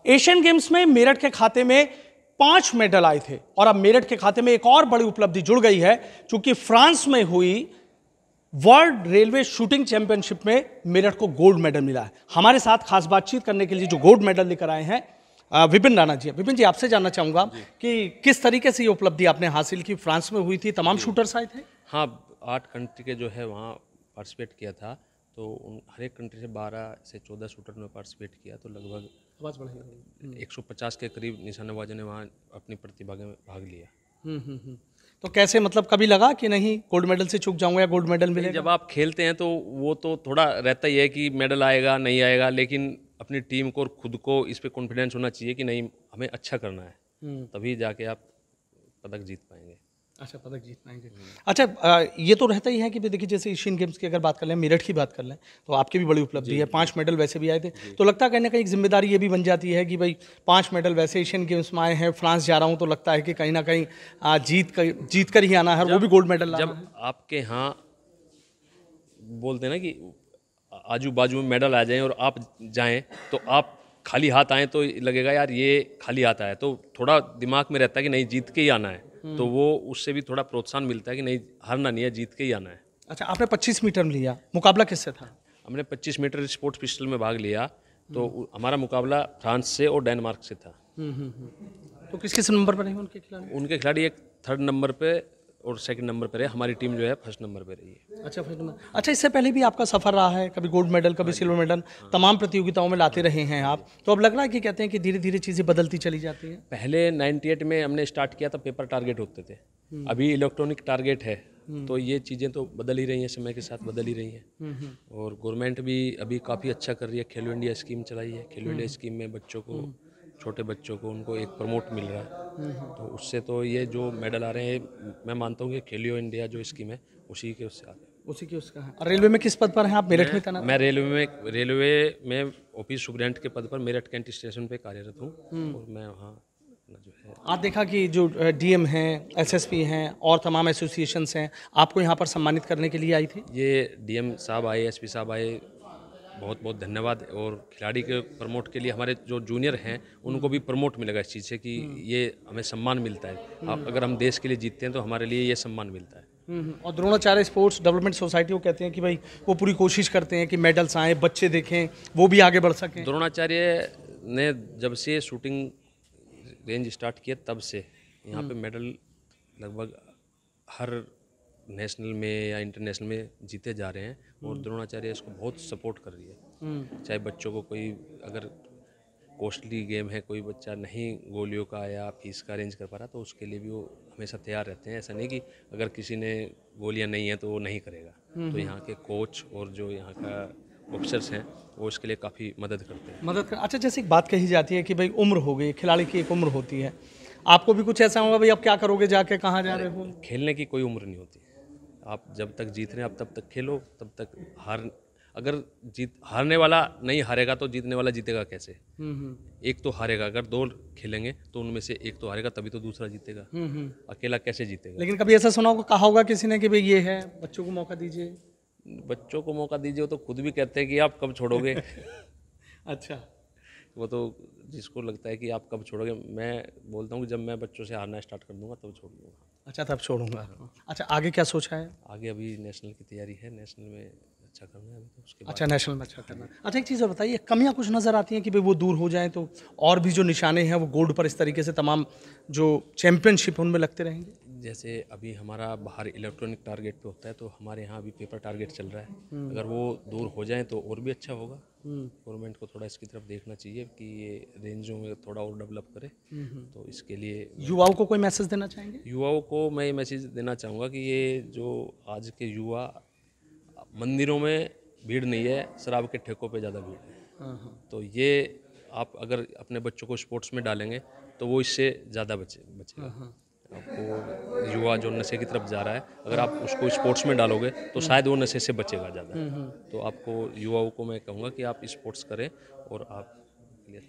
Asian games में मेरठ के खाते में 5 मेडल आए थे और अब मेरठ के खाते में एक और बड़ी उपलब्धि जुड़ गई है, क्योंकि फ्रांस में हुई वर्ल्ड रेलवे शूटिंग चैंपियनशिप में मेरठ को गोल्ड मेडल मिला है। हमारे साथ खास बातचीत करने के लिए जो गोल्ड मेडल लेकर आए हैं विपिन राणा जी। विपिन जी, आपसे जानना चाहूंगा कि किस तरीके से ये उपलब्धि आपने हासिल की? फ्रांस में हुई थी, तमाम शूटर्स आए थे? हाँ, 8 कंट्री के जो है वहाँ पार्टिसिपेट किया था, तो हर एक कंट्री से 12 से 14 शूटर ने पार्टिसिपेट किया, तो लगभग 150 के करीब निशानेबाजों ने वहाँ अपनी प्रतिभा में भाग लिया। तो कैसे, मतलब कभी लगा कि नहीं गोल्ड मेडल से चूक जाऊंगा या गोल्ड मेडल मिलेगा? जब आप खेलते हैं तो वो तो थोड़ा रहता ही है कि मेडल आएगा नहीं आएगा, लेकिन अपनी टीम को और खुद को इस पे कॉन्फिडेंस होना चाहिए कि नहीं, हमें अच्छा करना है, तभी जाके आप पदक जीत पाएंगे। अच्छा, पदक जीत पाएंगे। अच्छा, ये तो रहता ही है कि भाई देखिए, जैसे एशियन गेम्स की अगर बात कर लें, मेरठ की बात कर लें, तो आपकी भी बड़ी उपलब्धि है, 5 मेडल वैसे भी आए थे, तो लगता है कहीं ना कहीं एक जिम्मेदारी ये भी बन जाती है कि भाई 5 मेडल वैसे एशियन गेम्स में आए हैं, फ्रांस जा रहा हूँ, तो लगता है कि कहीं ना कहीं जीत कर ही आना है, वो भी गोल्ड मेडल लाना है। जब आपके यहाँ बोलते हैं ना कि आजू बाजू में मेडल आ जाएं और आप जाएं, तो आप खाली हाथ आएँ तो लगेगा यार ये खाली हाथ आया, तो थोड़ा दिमाग में रहता है कि नहीं, जीत के ही आना है, तो वो उससे भी थोड़ा प्रोत्साहन मिलता है कि नहीं, हारना नहीं है, जीत के ही आना है। अच्छा, आपने 25 मीटर में लिया, मुकाबला किससे था? हमने 25 मीटर स्पोर्ट्स पिस्टल में भाग लिया, तो हमारा मुकाबला फ्रांस से और डेनमार्क से था। तो किस नंबर पर रहे उनके खिलाड़ी? उनके खिलाड़ी एक 3rd नंबर पे और 2nd नंबर पे रहे, हमारी टीम जो है 1st नंबर पे रही है। अच्छा, फर्स्ट नंबर। अच्छा, इससे पहले भी आपका सफर रहा है, कभी गोल्ड मेडल, कभी सिल्वर मेडल, तमाम प्रतियोगिताओं में लाते रहे हैं आप, तो अब लग रहा है कि कहते हैं कि धीरे धीरे चीज़ें बदलती चली जाती हैं। पहले 98 में हमने स्टार्ट किया था, पेपर टारगेट होते थे, अभी इलेक्ट्रॉनिक टारगेट है, तो ये चीज़ें तो बदल ही रही हैं, समय के साथ बदल ही रही हैं। और गवर्नमेंट भी अभी काफ़ी अच्छा कर रही है, खेलो इंडिया स्कीम चलाई है, खेलो इंडिया स्कीम में बच्चों को, छोटे बच्चों को, उनको एक प्रमोट मिल रहा है, तो उससे तो ये जो मेडल आ रहे हैं, मैं मानता हूँ कि खेलो इंडिया जो स्कीम है उसी के उससे आ रहे हैं। उसी की उसका है। और रेलवे में किस पद पर हैं आप? मेरठ में तैनात? मैं रेलवे में ऑफिस सुपरिटेंडेंट के पद पर मेरठ कैंट स्टेशन पे कार्यरत हूँ, और मैं वहाँ जो है। आप देखा कि जो डीएम हैं, एसएसपी हैं और तमाम एसोसिएशंस हैं, आपको यहाँ पर सम्मानित करने के लिए आई थी? ये डीएम साहब आए, एसपी साहब आए, बहुत बहुत धन्यवाद। और खिलाड़ी के प्रमोट के लिए हमारे जो जूनियर हैं उनको भी प्रमोट मिलेगा इस चीज़ से कि ये हमें सम्मान मिलता है। अगर हम देश के लिए जीतते हैं तो हमारे लिए ये सम्मान मिलता है। और द्रोणाचार्य स्पोर्ट्स डेवलपमेंट सोसाइटी को कहते हैं कि भाई वो पूरी कोशिश करते हैं कि मेडल्स आएँ, बच्चे देखें, वो भी आगे बढ़ सकें। द्रोणाचार्य ने जब से शूटिंग रेंज स्टार्ट किया तब से यहाँ पे मेडल लगभग हर नेशनल में या इंटरनेशनल में जीते जा रहे हैं, और द्रोणाचार्य इसको बहुत सपोर्ट कर रही है। चाहे बच्चों को कोई अगर कॉस्टली गेम है, कोई बच्चा नहीं गोलियों का या फीस का अरेंज कर पा रहा, तो उसके लिए भी वो हमेशा तैयार रहते हैं। ऐसा नहीं कि अगर किसी ने गोलियां नहीं हैं तो वो नहीं करेगा। तो यहाँ के कोच और जो यहाँ का ऑफिसर्स हैं वो इसके लिए काफ़ी मदद करते हैं। अच्छा, जैसे एक बात कही जाती है कि भाई उम्र हो गई, खिलाड़ी की एक उम्र होती है, आपको भी कुछ ऐसा होगा भाई अब क्या करोगे, जाके कहाँ जा रहे हो? खेलने की कोई उम्र नहीं होती। आप जब तक जीत रहे हैं आप तब तक खेलो, तब तक अगर हारने वाला नहीं हारेगा तो जीतने वाला जीतेगा कैसे? एक तो हारेगा, अगर 2 खेलेंगे तो उनमें से एक तो हारेगा, तभी तो दूसरा जीतेगा। अकेला कैसे जीतेगा? लेकिन कभी ऐसा सुना होगा, कहा होगा किसी ने कि भाई ये है, बच्चों को मौका दीजिए। बच्चों को मौका दीजिए, वो तो खुद भी कहते हैं कि आप कब छोड़ोगे। अच्छा, वो तो जिसको लगता है कि आप कब छोड़ोगे, मैं बोलता हूँ कि जब मैं बच्चों से हारना स्टार्ट कर दूंगा तब छोड़ दूंगा। अच्छा, तब छोड़ूंगा। अच्छा, आगे क्या सोचा है? आगे अभी नेशनल की तैयारी है, नेशनल में अच्छा करना है अभी, तो उसके बाद। अच्छा, नेशनल में अच्छा करना। अच्छा, एक चीज़ और बताइए, कमियां कुछ नज़र आती हैं कि भाई वो दूर हो जाएं तो और भी जो निशाने हैं वो गोल्ड पर इस तरीके से तमाम जो चैंपियनशिप उनमें लगते रहेंगे? जैसे अभी हमारा बाहर इलेक्ट्रॉनिक टारगेट पे होता है, तो हमारे यहाँ अभी पेपर टारगेट चल रहा है। अगर वो दूर हो जाए तो और भी अच्छा होगा। गवर्नमेंट को थोड़ा इसकी तरफ देखना चाहिए कि ये रेंजों में थोड़ा और डेवलप करे। तो इसके लिए युवाओं को कोई मैसेज देना चाहेंगे? युवाओं को मैं ये मैसेज देना चाहूँगा कि ये जो आज के युवा, मंदिरों में भीड़ नहीं है, शराब के ठेकों पे ज़्यादा भीड़ है। तो ये आप अगर अपने बच्चों को स्पोर्ट्स में डालेंगे तो वो इससे ज़्यादा बचेगा। आपको युवा जो नशे की तरफ जा रहा है, अगर आप उसको स्पोर्ट्स में डालोगे तो शायद वो नशे से बचेगा ज़्यादा। तो आपको युवाओं को मैं कहूँगा कि आप स्पोर्ट्स करें और आप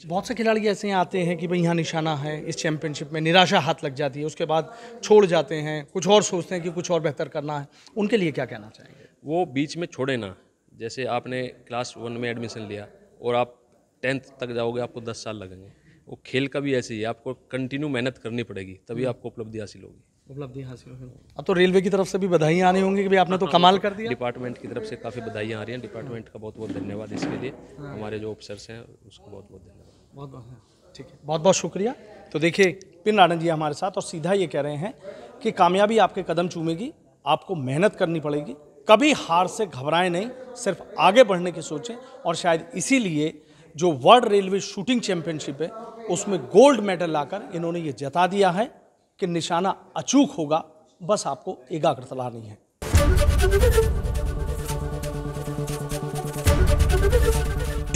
बहुत से खिलाड़ी ऐसे आते हैं कि भाई यहाँ निशाना है, इस चैंपियनशिप में निराशा हाथ लग जाती है, उसके बाद छोड़ जाते हैं, कुछ और सोचते हैं कि कुछ और बेहतर करना है, उनके लिए क्या कहना चाहेंगे? वो बीच में छोड़े ना। जैसे आपने क्लास 1 में एडमिशन लिया और आप 10th तक जाओगे, आपको 10 साल लगेंगे। वो खेल का भी ऐसे ही है, आपको कंटिन्यू मेहनत करनी पड़ेगी तभी आपको उपलब्धि हासिल होगी। उपलब्धि हासिल होगी। अब तो रेलवे की तरफ से भी बधाइयाँ आनी होंगी कि भाई आपने तो कमाल कर दिया। डिपार्टमेंट की तरफ से काफ़ी बधाइयाँ आ रही हैं, डिपार्टमेंट का बहुत बहुत धन्यवाद इसके लिए। हमारे जो ऑफिसर्स हैं उसको बहुत बहुत धन्यवाद। बहुत बहुत ठीक है, बहुत बहुत शुक्रिया। तो देखिए पिन राणा जी हमारे साथ और सीधा ये कह रहे हैं कि कामयाबी आपके कदम चूमेगी, आपको मेहनत करनी पड़ेगी, कभी हार से घबराएं नहीं, सिर्फ आगे बढ़ने की सोचें। और शायद इसीलिए जो वर्ल्ड रेलवे शूटिंग चैंपियनशिप है उसमें गोल्ड मेडल लाकर इन्होंने ये जता दिया है कि निशाना अचूक होगा, बस आपको एकाग्रता लानी है।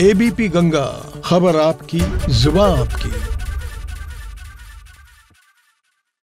एबीपी गंगा, खबर आपकी, जुबान आपकी।